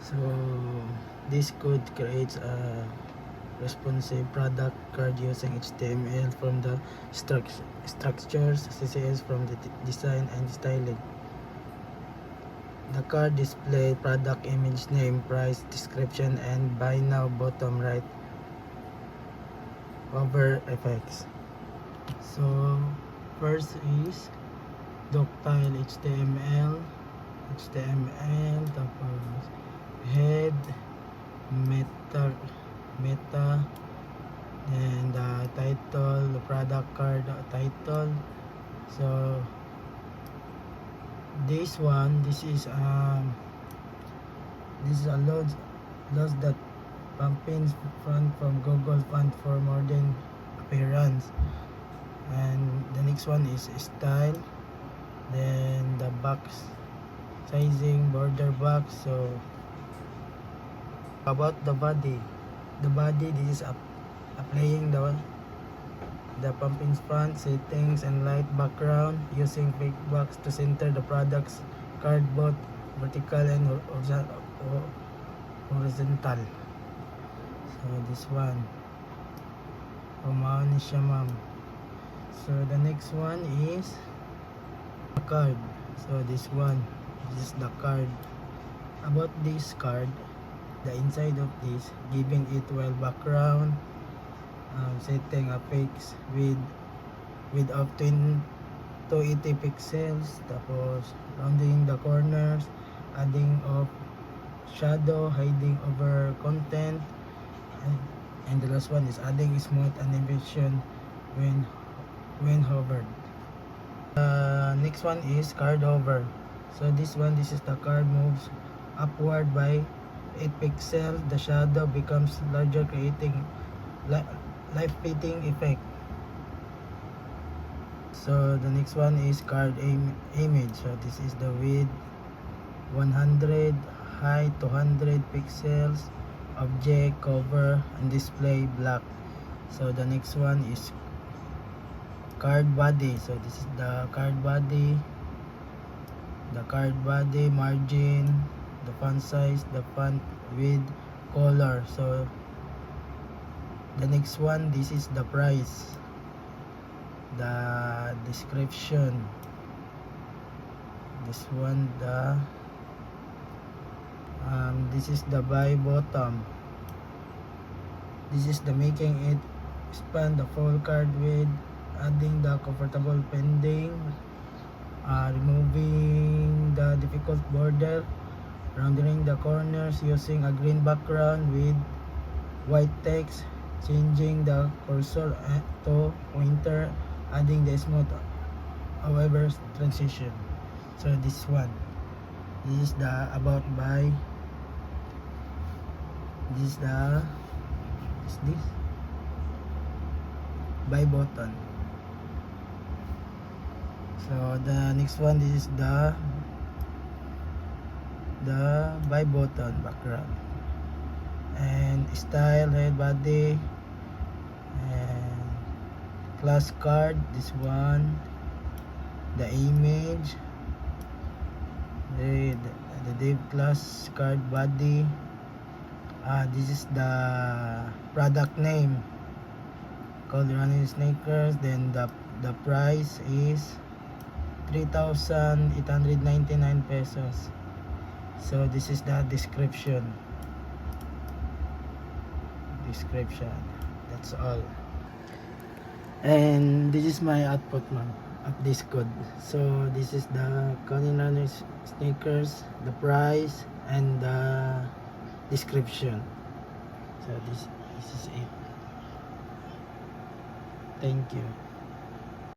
So this code creates a responsive product card using HTML from the structures, CSS from the design and styling. The card display product image name, price, description, and buy now bottom right hover effects. So first is doctile HTML, tapos head, meta, and the title, the product card title. So this is a loads that pumping font from Google font for modern appearance. And the next one is style, then the box sizing, border box. So about the body, this is applying the pumping font settings and light background using fake box to center the product's card both vertical and horizontal. So this one, ni siya ma'am. So the next one is the card. So this is the card. About this card, the inside of this, giving it well background, setting a fix with up to 80 pixels, tapos rounding the corners, adding of shadow, hiding over content, and the last one is adding smooth animation when hovered. Next one is card hover. So this is the card moves upward by 8 pixels. The shadow becomes larger, creating live fitting effect. So the next one is card image. So this is the width 100, height 200 pixels, object, cover, and display black. So the next one is card body. So this is the card body, margin, the font size, the font width, color. So the next one, this is the price, the description, this one, this is the buy bottom. This is the making it span the full card with adding the comfortable pending, removing the difficult border, rounding the corners using a green background with white text, changing the cursor to pointer, adding the smooth however transition. So this is the about buy. This is buy button. So the next one, this is the buy button background, and style, head, body, and class card. This one, the image, the div class card body. This is the product name called Running Sneakers. Then the price is 3,899 pesos. So this is the description. That's all. And this is my output, ma'am, of this code. So this is the Running Sneakers, the price, and the description. So this is it. Thank you.